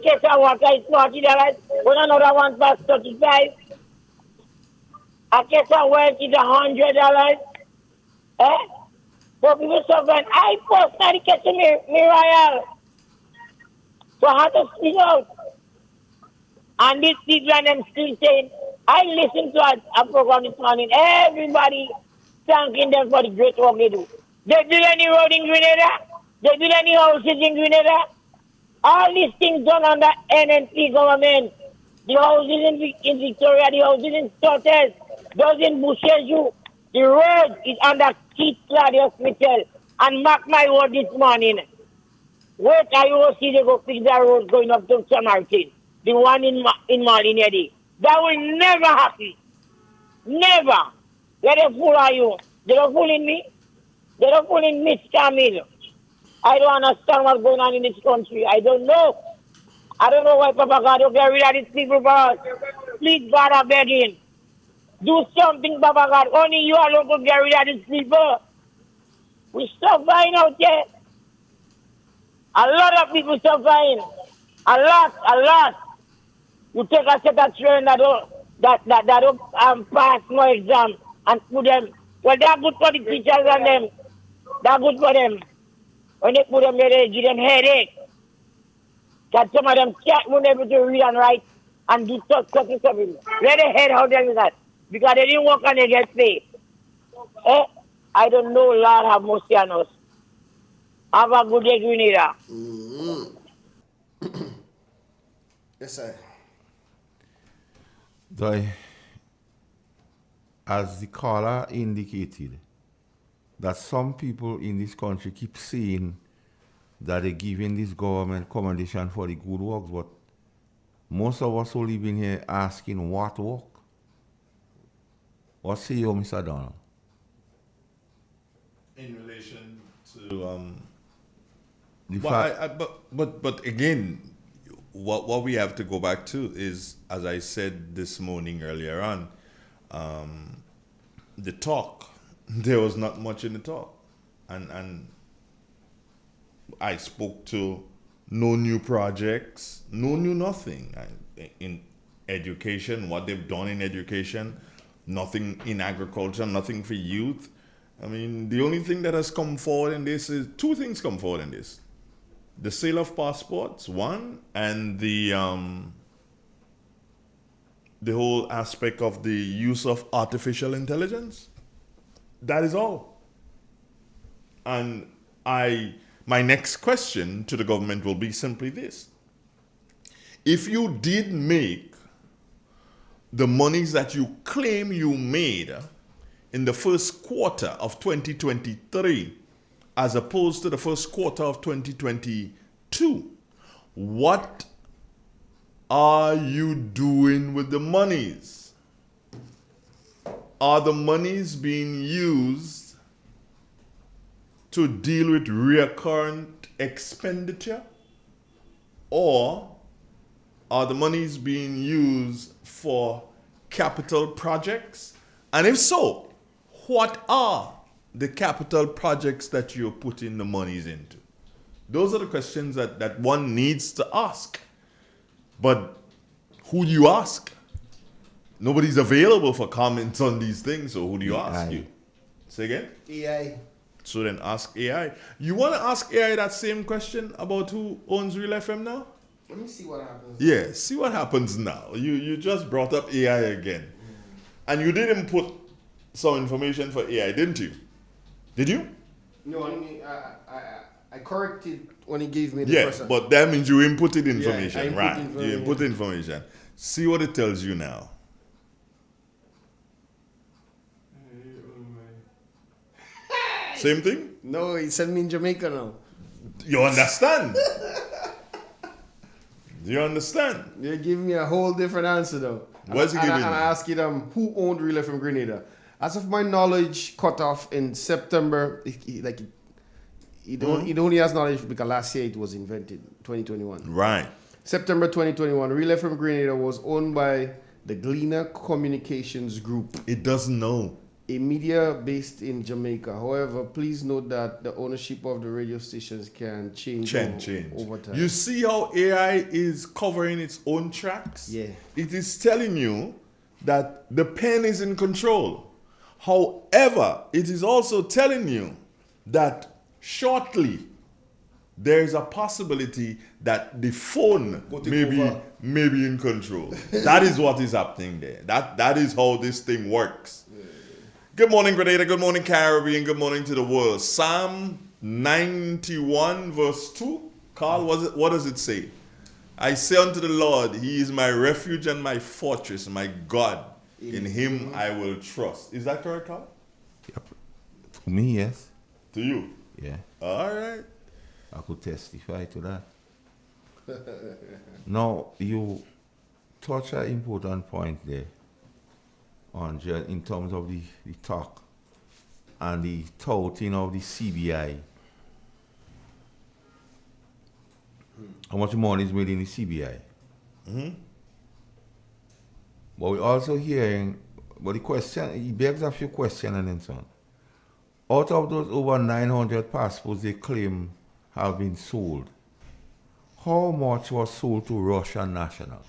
case of water is $40. When another one costs 35. A case of work is $100. Eh? But people suffering. I personally get to me royal. So I had to speak out. And these people and them still saying, I listened to a program this morning. Everybody thanking them for the great work they do. They build any road in Grenada. They build any houses in Grenada. All these things done under NNP government. The houses in Victoria, the houses in Stotters, those in Busheju. The road is under Keith Claudius Mitchell. And mark my word this morning. Wait, I will see they go fix that road going up to San Martin. The one in Malinedi. That will never happen. Never. Where they fool are you? They don't fooling me. They don't fooling Miss Camille. I don't understand what's going on in this country. I don't know. I don't know why Papa God don't get rid of these people for us. Please, God, I'm begging. Do something, Papa God. Only you alone can get rid of these people. We suffering out there. A lot of people suffering. A lot. You take a set of children that don't pass no exam and put them. Well, they're good for the teachers and them. They're good for them. When they put them there, they give them headache. Because some of them can't be able to read and write and do stuff. Let the head how them is that. Because they didn't work and they get paid. Eh? I don't know, Lord have mercy on us. Have a good day, Grenada. Yes, sir. As the caller indicated, that some people in this country keep saying that they're giving this government commendation for the good works, but most of us who live in here asking what work? What say you, Mr. Donald? In relation to but again, what we have to go back to is, as I said this morning earlier on, the talk. There was not much in the talk, and I spoke to no new projects, no new nothing in education. What they've done in education, nothing in agriculture, nothing for youth. I mean, the only thing that has come forward in this is two things come forward in this. The sale of passports, one, and the whole aspect of the use of artificial intelligence. That is all. And my next question to the government will be simply this. If you did make the monies that you claim you made in the first quarter of 2023, as opposed to the first quarter of 2022, what are you doing with the monies? Are the monies being used to deal with recurrent expenditure? Or are the monies being used for capital projects? And if so, what are the capital projects that you're putting the monies into? Those are the questions that one needs to ask. But who do you ask? Nobody's available for comments on these things, so who do you ask you? Say again? AI. So then ask AI. You want to ask AI that same question about who owns RealFM now? Let me see what happens. Yeah, see what happens now. You just brought up AI again. And you didn't put some information for AI, didn't you? Did you? No, I corrected when he gave me the Yeah, person. but that means you inputted information, input right? information. You input information. See what it tells you now. Same thing? No, he sent me in Jamaica now. You understand? Do you understand? They give me a whole different answer though. What's he and giving I you? asked him who owned RealFM Grenada. As of my knowledge, cut off in September. It only has knowledge because last year it was invented, 2021. Right. September 2021, RealFM Grenada was owned by the Gleaner Communications Group. It doesn't know. a media based in Jamaica. However, please note that the ownership of the radio stations can change over time. You see how AI is covering its own tracks? Yeah. It is telling you that the pen is in control. However, it is also telling you that shortly there is a possibility that the phone may be in control. That is what is happening there. That is how this thing works. Yeah. Good morning, Grenada. Good morning, Caribbean. Good morning to the world. Psalm 91 verse 2. Carl, what does it say? I say unto the Lord, He is my refuge and my fortress, my God. In Him I will trust. Is that correct, Carl? Yep. To me, yes. To you? Yeah. All right. I could testify to that. Now, you touch an important point there, Angel, in terms of the talk and the touting of the CBI. How much money is made in the CBI? Mm-hmm. But we're also hearing, but the question, he begs a few questions and then so on. Out of those over 900 passports they claim have been sold, how much was sold to Russian nationals?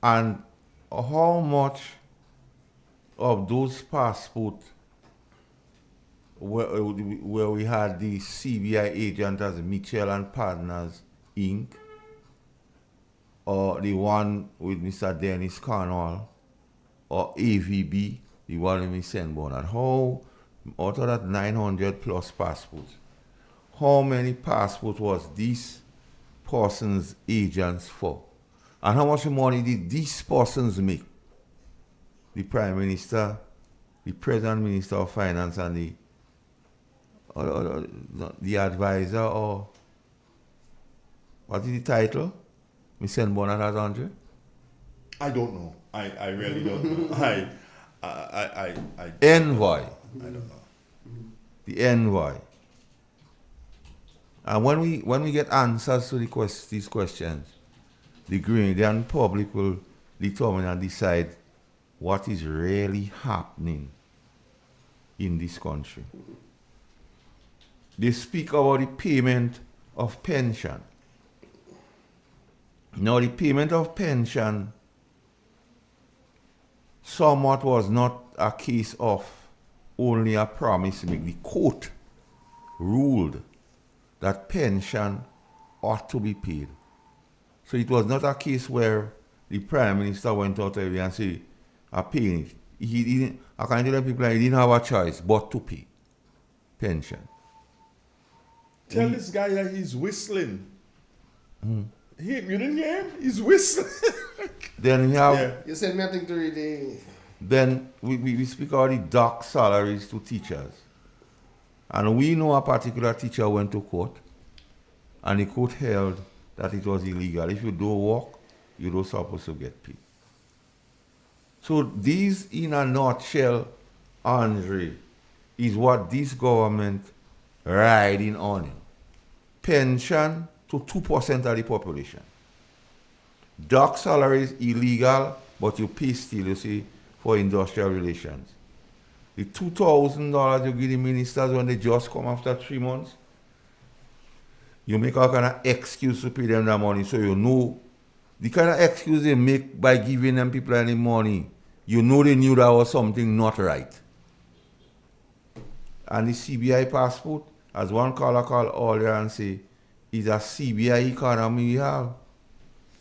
And how much of those passports where we had the CBI agent as Mitchell and Partners Inc., or the one with Mr. Dennis Cornwall, or AVB, the one with Mr. Senborn, and how, out of that 900 plus passports, how many passports was this person's agents for? And how much money did these persons make? The Prime Minister, the President Minister of Finance, and the advisor, or what is the title? Mr. Senborn as Andre? I don't know. I really don't know. Envoy. I don't know. The envoy. And when we get answers to these questions, the Grenadian public will determine and decide what is really happening in this country. They speak about the payment of pension. Now, the payment of pension somewhat was not a case of only a promise made. The court ruled that pension ought to be paid. So it was not a case where the Prime Minister went out there and said, I'm paying it. He didn't, according to the people, he didn't have a choice but to pay pension. Tell this guy that he's whistling. You didn't hear him? He's whistling. Then we have... Yeah. You sent me a thing to read the... Then we speak about the dark salaries to teachers. And we know a particular teacher went to court, and the court held that it was illegal. If you don't work, you're not supposed to get paid. So these, in a nutshell, Andre, is what this government riding on. Pension to 2% of the population. Dark salaries illegal, but you pay still, you see, for industrial relations. The $2,000 you give the ministers when they just come after 3 months, you make a kind of excuse to pay them that money, so you know the kind of excuse they make by giving them people any money, you know they knew that was something not right. And the CBI passport, as one caller called earlier and say, is a CBI economy we have.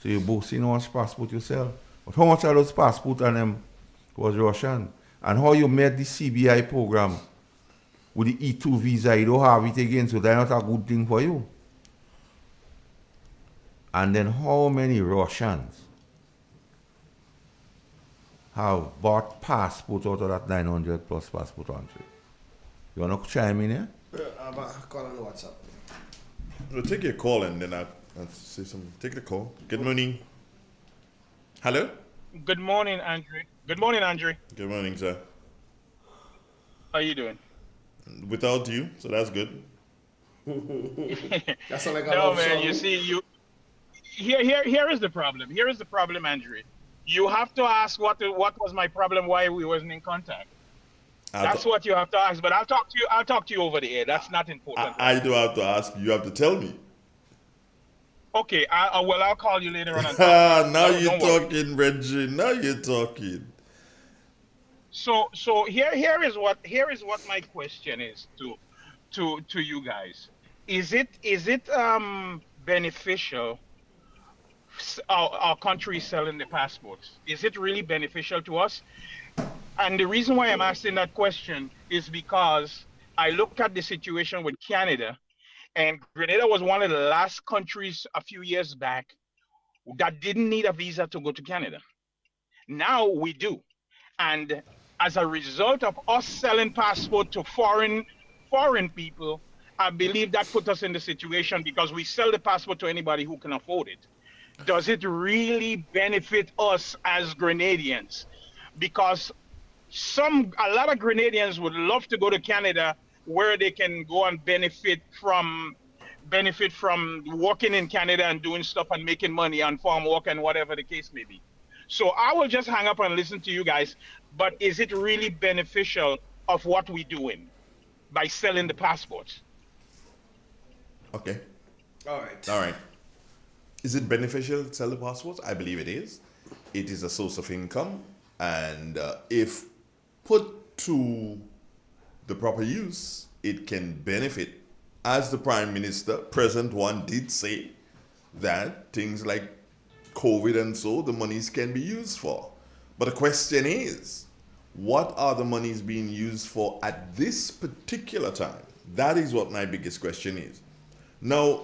So you boasting how much passport you sell. But how much of those passports and them was Russian? And how you made the CBI program with the E2 visa, you don't have it again, so that's not a good thing for you. And then how many Russians have bought passports out of that 900 plus passport country? You want to chime in here? I have a call on WhatsApp. We'll take your call and then I'll say something. Take the call. Good morning. Hello? Good morning, Andre. Good morning, Andre. Good morning, sir. How you doing? Without you, so that's good. That's all I got. No, man. You see, here is the problem. Here is the problem, Andre. You have to ask what was my problem, why we wasn't in contact. I, That's th- what you have to ask. But I'll talk to you. I'll talk to you over the air. That's not important I right do now. have to ask. You have to tell me. Okay. Well, I'll call you later on and talk to you. Now you're Don't worry. talking, Reggie. Now you're talking. So here is what my question is to you guys. Is it beneficial, our country selling the passports? Is it really beneficial to us? And the reason why I'm asking that question is because I looked at the situation with Canada, and Grenada was one of the last countries a few years back that didn't need a visa to go to Canada. Now we do. And as a result of us selling passport to foreign people, I believe that put us in the situation because we sell the passport to anybody who can afford it. Does it really benefit us as Grenadians? Because a lot of Grenadians would love to go to Canada where they can go and benefit from working in Canada and doing stuff and making money on farm work and whatever the case may be. So I will just hang up and listen to you guys. But is it really beneficial of what we're doing by selling the passports? Okay. All right. All right. Is it beneficial to sell the passports? I believe it is. It is a source of income, and if put to the proper use, it can benefit. As the Prime Minister, present one, did say that things like COVID and so, the monies can be used for. But the question is, what are the monies being used for at this particular time? That is what my biggest question is. Now,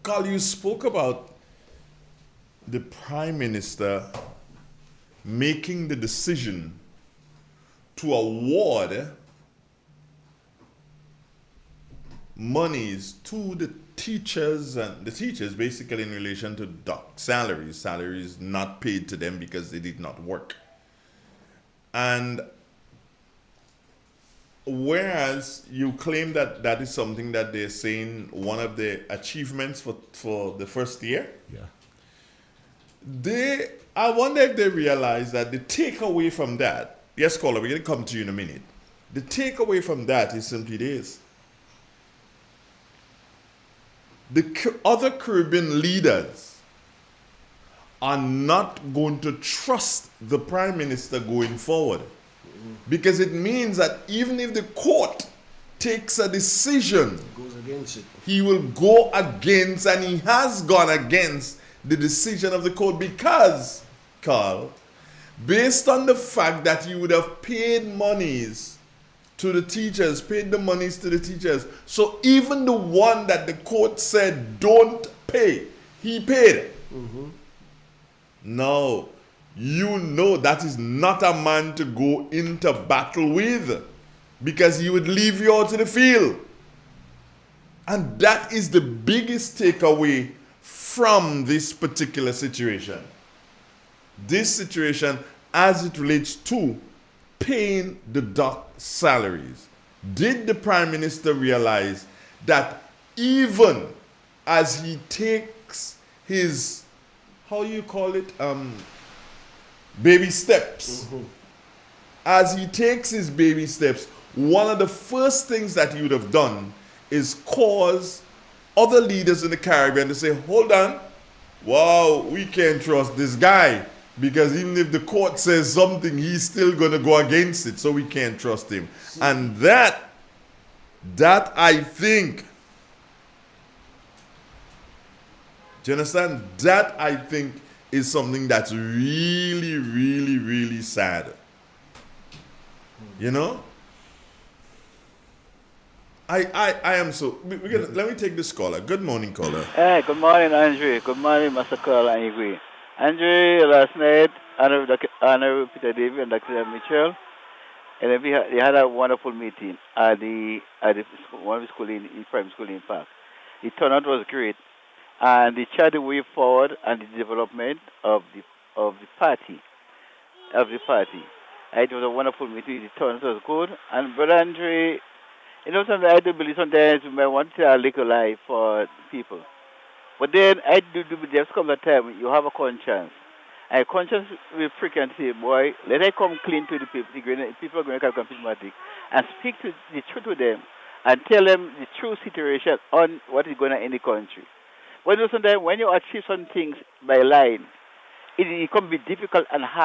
Carl, you spoke about the Prime Minister making the decision to award monies to the teachers, and the teachers basically in relation to salaries not paid to them because they did not work. And whereas you claim that that is something that they're saying one of the achievements for the first year, Yeah. I wonder if they realize that the takeaway from that, yes, caller, we're going to come to you in a minute. The takeaway from that is simply this. The other Caribbean leaders are not going to trust the Prime Minister going forward. Because it means that even if the court takes a decision, Goes against it. he will go against, and he has gone against the decision of the court because, Carl, based on the fact that he would have paid monies to the teachers, paid the monies to the teachers. So even the one that the court said don't pay, he paid it. No, you know that is not a man to go into battle with, because he would leave you out in the field. And that is the biggest takeaway from this particular situation. This situation as it relates to paying the doc salaries. Did the Prime Minister realize that even as he takes his, how you call it, baby steps, as he takes his baby steps, one of the first things that he would have done is cause other leaders in the Caribbean to say, hold on, wow, we can't trust this guy, because even if the court says something, he's still going to go against it, so we can't trust him. And that I think, do you understand? That I think is something that's really, really, really sad. You know? I am so. Let me take this caller. Good morning, caller. Hey, good morning, Andre. Good morning, Master Carl and Igwe. Andre, last night, Honorable Peter David and Dr. Mitchell, and then they had a wonderful meeting at one of the school in primary school in Park. The turnout was great, and they charted the way forward and the development of the party of the party. It was a wonderful meeting. The turnout was good, and Brother Andre, sometimes I do believe sometimes we might want to tell a little lie for people. But then I do there's come a time you have a conscience. And conscience will frequently say, boy, let I come clean to the people. People are going to come systematic and speak to the truth to them and tell them the true situation on what is going on in the country. But sometimes when you achieve some things by lying, it can be difficult and hard.